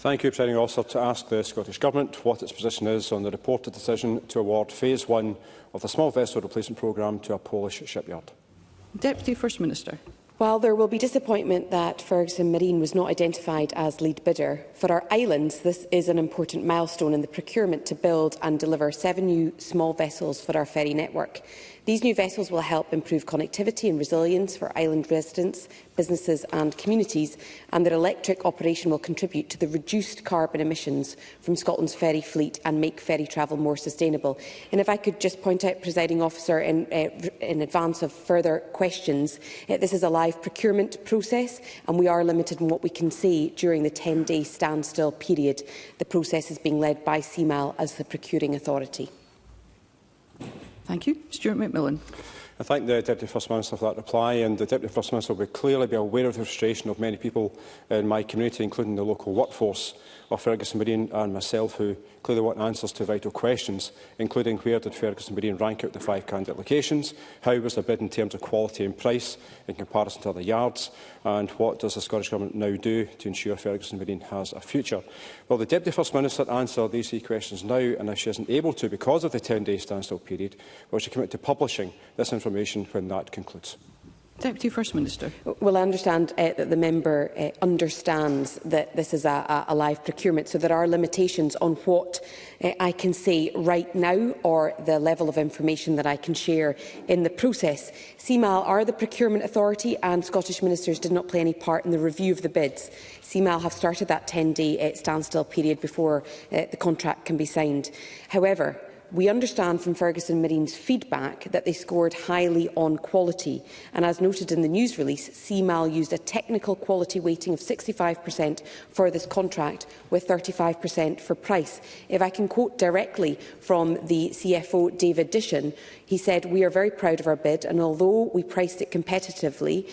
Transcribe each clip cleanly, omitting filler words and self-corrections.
Thank you, Presiding Officer. To ask the Scottish Government what its position is on the reported decision to award Phase 1 of the small vessel replacement programme to a Polish shipyard. Deputy First Minister. While there will be disappointment that Ferguson Marine was not identified as lead bidder, for our islands this is an important milestone in the procurement to build and deliver 7 new small vessels for our ferry network. These new vessels will help improve connectivity and resilience for island residents, businesses and communities, and their electric operation will contribute to the reduced carbon emissions from Scotland's ferry fleet and make ferry travel more sustainable. And if I could just point out, Presiding Officer, in advance of further questions, this is a live procurement process and we are limited in what we can say during the 10-day standstill period. The process is being led by CMAL as the procuring authority. Thank you. Stuart McMillan. I thank the Deputy First Minister for that reply, and the Deputy First Minister will clearly be aware of the frustration of many people in my community, including the local workforce of Ferguson Marine and myself, who clearly want answers to vital questions, including where did Ferguson Marine rank out the 5 candidate locations, how was the bid in terms of quality and price in comparison to other yards, and what does the Scottish Government now do to ensure Ferguson Marine has a future? Well, the Deputy First Minister answer these 3 questions now, and if she isn't able to because of the 10-day standstill period, will she commit to publishing this information when that concludes? Deputy First Minister. Well, I understand that the member understands that this is a live procurement, so there are limitations on what I can say right now or the level of information that I can share in the process. CMAL are the procurement authority and Scottish ministers did not play any part in the review of the bids. CMAL have started that 10-day standstill period before the contract can be signed. However, we understand from Ferguson Marine's feedback that they scored highly on quality, and as noted in the news release, CMAL used a technical quality weighting of 65% for this contract, with 35% for price. If I can quote directly from the CFO, David Dishon, he said, "We are very proud of our bid, and although we priced it competitively,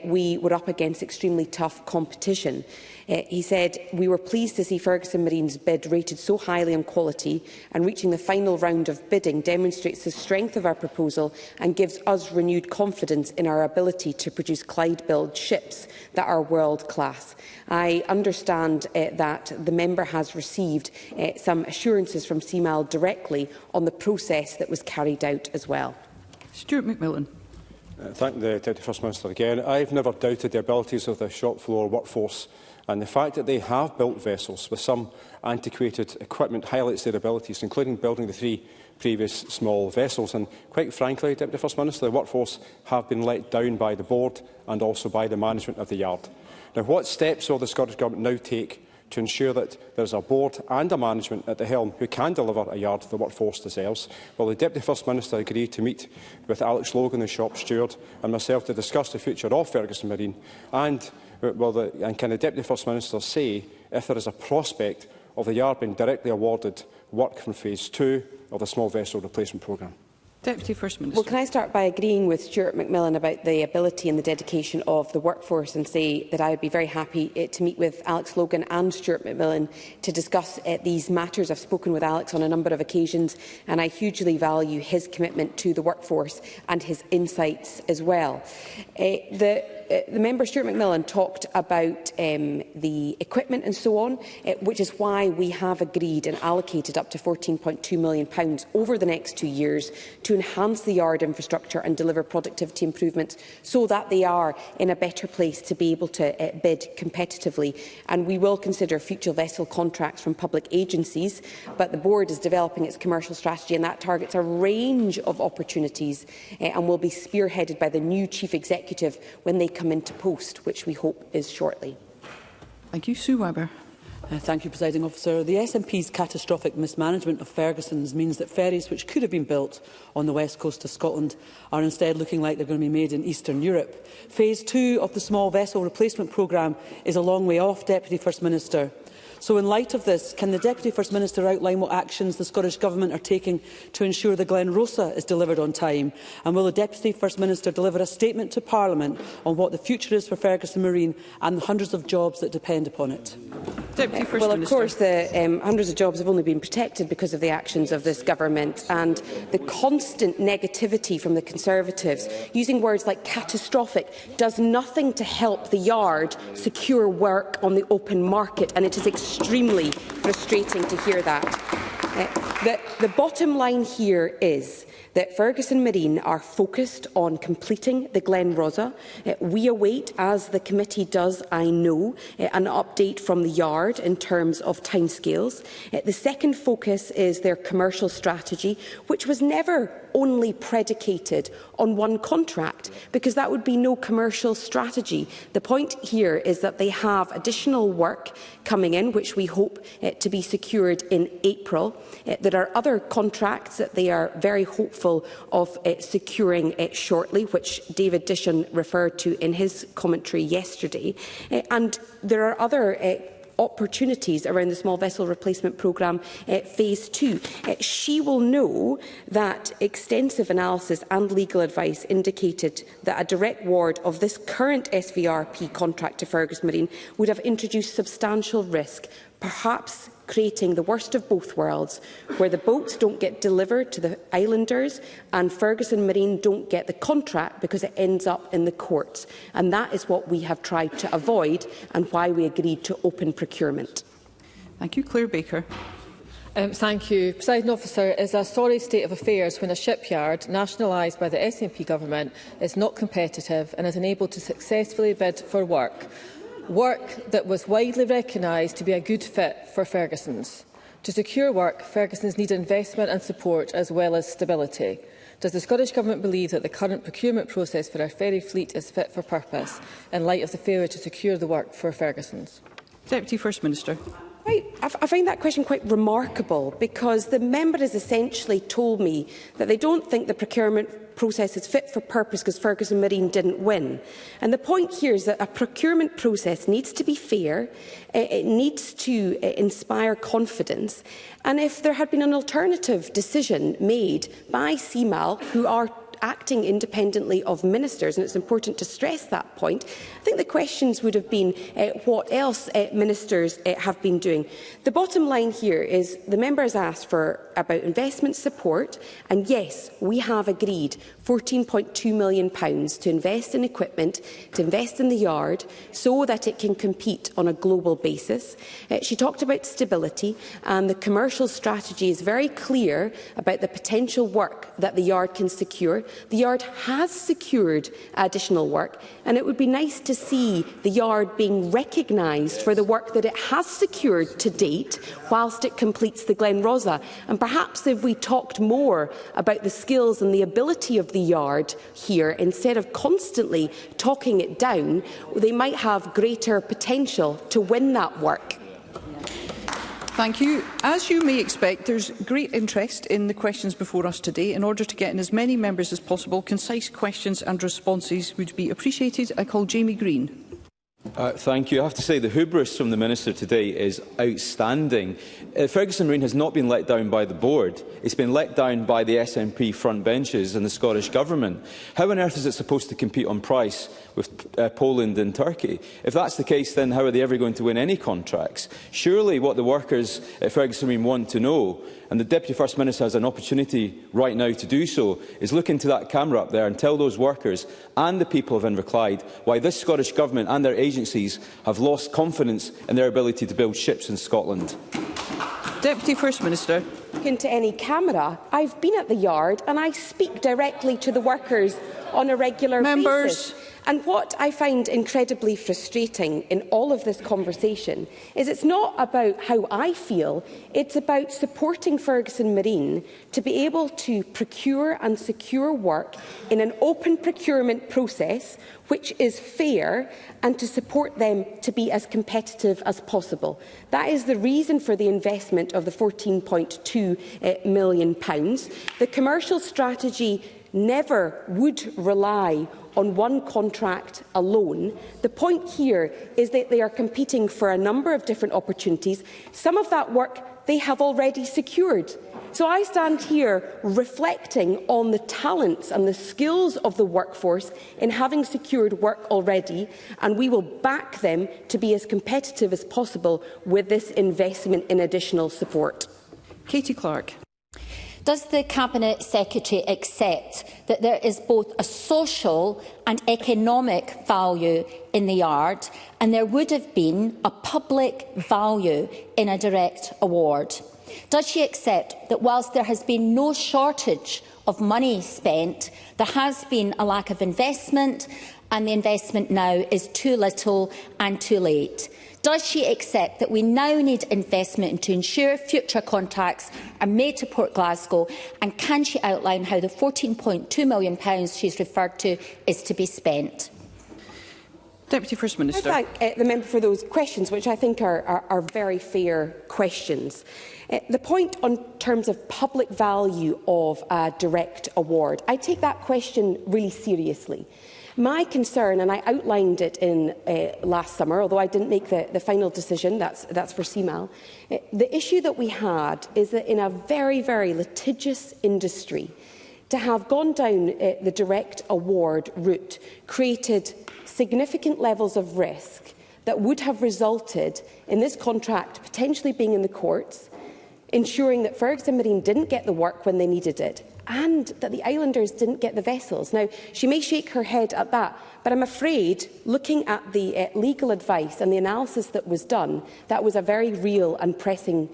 we were up against extremely tough competition." He said, "We were pleased to see Ferguson Marine's bid rated so highly on quality, and reaching the final round of bidding demonstrates the strength of our proposal and gives us renewed confidence in our ability to produce Clyde-built ships that are world-class." I understand that the member has received some assurances from CMAL directly on the process that was carried out as well. Stuart McMillan. Thank the Deputy First Minister again. I have never doubted the abilities of the shop floor workforce, and the fact that they have built vessels with some antiquated equipment highlights their abilities, including building the 3 previous small vessels. And quite frankly, Deputy First Minister, the workforce have been let down by the board and also by the management of the yard. Now, what steps will the Scottish Government now take to ensure that there is a board and a management at the helm who can deliver a yard the workforce deserves? Well, the Deputy First Minister agreed to meet with Alex Logan, the shop steward, and myself to discuss the future of Ferguson Marine. And can the Deputy First Minister say if there is a prospect of the yard being directly awarded work from Phase 2 of the small vessel replacement programme? Deputy First Minister. Well, can I start by agreeing with Stuart McMillan about the ability and the dedication of the workforce, and say that I would be very happy to meet with Alex Logan and Stuart McMillan to discuss these matters. I've spoken with Alex on a number of occasions, and I hugely value his commitment to the workforce and his insights as well. The member Stuart McMillan talked about the equipment and so on, which is why we have agreed and allocated up to £14.2 million over the next 2 years to enhance the yard infrastructure and deliver productivity improvements so that they are in a better place to be able to bid competitively. And we will consider future vessel contracts from public agencies, but the board is developing its commercial strategy, and that targets a range of opportunities and will be spearheaded by the new Chief Executive when they come into post, which we hope is shortly. Thank you. Sue Webber. Thank you, Presiding Officer. The SNP's catastrophic mismanagement of Ferguson's means that ferries which could have been built on the west coast of Scotland are instead looking like they're going to be made in Eastern Europe. Phase 2 of the small vessel replacement programme is a long way off, Deputy First Minister. So in light of this, can the Deputy First Minister outline what actions the Scottish Government are taking to ensure the Glen Rosa is delivered on time? And will the Deputy First Minister deliver a statement to Parliament on what the future is for Ferguson Marine and the hundreds of jobs that depend upon it? Deputy First well, of Minister. course, the hundreds of jobs have only been protected because of the actions of this government, and the constant negativity from the Conservatives, using words like catastrophic, does nothing to help the Yard secure work on the open market, and it is extremely frustrating to hear that. The bottom line here is that Ferguson Marine are focused on completing the Glen Rosa. We await, as the committee does, I know, an update from the Yard in terms of timescales. The second focus is their commercial strategy, which was never only predicated on one contract, because that would be no commercial strategy. The point here is that they have additional work coming in, which we hope to be secured in April. There are other contracts that they are very hopeful of securing shortly, which David Dishon referred to in his commentary yesterday. And there are other opportunities around the small vessel replacement programme phase 2. She will know that extensive analysis and legal advice indicated that a direct award of this current SVRP contract to Ferguson Marine would have introduced substantial risk, perhaps creating the worst of both worlds, where the boats don't get delivered to the islanders and Ferguson Marine don't get the contract because it ends up in the courts. And that is what we have tried to avoid, and why we agreed to open procurement. Thank you. Claire Baker. Thank you. Presiding Officer, it is a sorry state of affairs when a shipyard nationalised by the SNP government is not competitive and is unable to successfully bid for work that was widely recognised to be a good fit for Ferguson's. To secure work, Ferguson's need investment and support as well as stability. Does the Scottish Government believe that the current procurement process for our ferry fleet is fit for purpose in light of the failure to secure the work for Ferguson's? Deputy First Minister. I find that question quite remarkable, because the member has essentially told me that they don't think the procurement process is fit for purpose because Ferguson Marine didn't win. And the point here is that a procurement process needs to be fair, it needs to inspire confidence, and if there had been an alternative decision made by CMAL, who are acting independently of ministers, and it's important to stress that point, I think the questions would have been what else ministers have been doing. The bottom line here is the member has asked for about investment support, and yes, we have agreed £14.2 million to invest in equipment, to invest in the yard, so that it can compete on a global basis. She talked about stability, and the commercial strategy is very clear about the potential work that the yard can secure. The yard has secured additional work, and it would be nice to see the yard being recognised for the work that it has secured to date whilst it completes the Glen Rosa. And perhaps if we talked more about the skills and the ability of the yard here, instead of constantly talking it down, they might have greater potential to win that work. Thank you. As you may expect, there is great interest in the questions before us today. In order to get in as many members as possible, concise questions and responses would be appreciated. I call Jamie Green. Thank you. I have to say the hubris from the Minister today is outstanding. Ferguson Marine has not been let down by the board. It's been let down by the SNP front benches and the Scottish Government. How on earth is it supposed to compete on price with Poland and Turkey? If that's the case, then how are they ever going to win any contracts? Surely what the workers at Ferguson Marine want to know, and the Deputy First Minister has an opportunity right now to do so, is look into that camera up there and tell those workers and the people of Inverclyde why this Scottish Government and their agencies have lost confidence in their ability to build ships in Scotland. Deputy First Minister. Into any camera. I've been at the yard and I speak directly to the workers on a regular basis. And what I find incredibly frustrating in all of this conversation is it's not about how I feel, it's about supporting Ferguson Marine to be able to procure and secure work in an open procurement process which is fair, and to support them to be as competitive as possible. That is the reason for the investment of the £14.2 million. The commercial strategy never would rely on one contract alone. The point here is that they are competing for a number of different opportunities. Some of that work they have already secured. So I stand here reflecting on the talents and the skills of the workforce in having secured work already, and we will back them to be as competitive as possible with this investment in additional support. Katie Clark. Does the Cabinet Secretary accept that there is both a social and economic value in the yard, and there would have been a public value in a direct award? Does she accept that whilst there has been no shortage of money spent, there has been a lack of investment, and the investment now is too little and too late? Does she accept that we now need investment to ensure future contacts are made to Port Glasgow? And can she outline how the £14.2 million she has referred to is to be spent? Deputy First Minister. I thank the member for those questions, which I think are very fair questions. The point on terms of public value of a direct award, I take that question really seriously. My concern, and I outlined it in last summer, although I didn't make the final decision, that's for CMAL, the issue that we had is that in a very, very litigious industry, to have gone down the direct award route created significant levels of risk that would have resulted in this contract potentially being in the courts, ensuring that Ferguson Marine didn't get the work when they needed it, and that the islanders didn't get the vessels. Now, she may shake her head at that, but I'm afraid, looking at the legal advice and the analysis that was done, that was a very real and pressing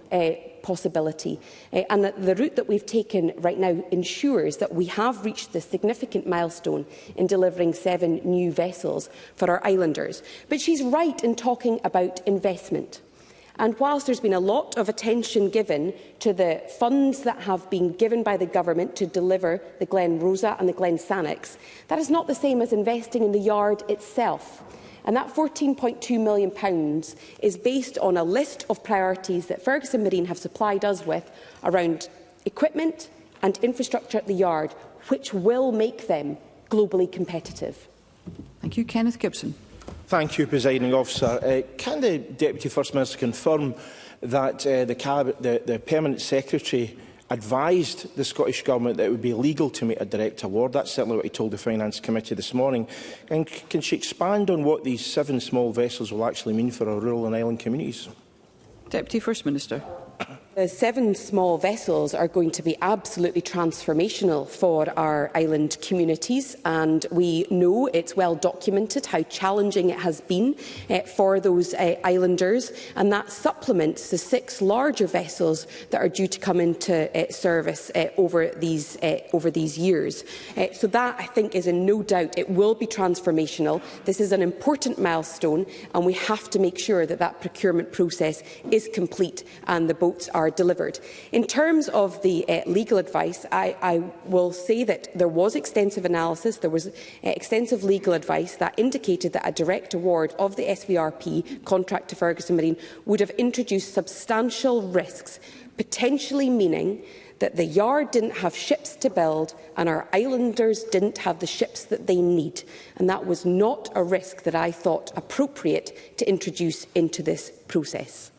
possibility. And that the route that we've taken right now ensures that we have reached this significant milestone in delivering 7 new vessels for our islanders. But she's right in talking about investment. And whilst there's been a lot of attention given to the funds that have been given by the government to deliver the Glen Rosa and the Glen Sannox, that is not the same as investing in the yard itself. And that £14.2 million is based on a list of priorities that Ferguson Marine have supplied us with around equipment and infrastructure at the yard, which will make them globally competitive. Thank you. Kenneth Gibson. Thank you, Presiding Officer. Can the Deputy First Minister confirm that the Permanent Secretary advised the Scottish Government that it would be illegal to make a direct award? That's certainly what he told the Finance Committee this morning. And can she expand on what these 7 small vessels will actually mean for our rural and island communities? Deputy First Minister. The 7 small vessels are going to be absolutely transformational for our island communities, and we know it's well documented how challenging it has been for those islanders, and that supplements the 6 larger vessels that are due to come into service over these years. So that, I think, is in no doubt it will be transformational. This is an important milestone, and we have to make sure that that procurement process is complete and the boats are delivered. In terms of the legal advice, I will say that there was extensive analysis, there was extensive legal advice that indicated that a direct award of the SVRP contract to Ferguson Marine would have introduced substantial risks, potentially meaning that the yard didn't have ships to build and our islanders didn't have the ships that they need. And that was not a risk that I thought appropriate to introduce into this process.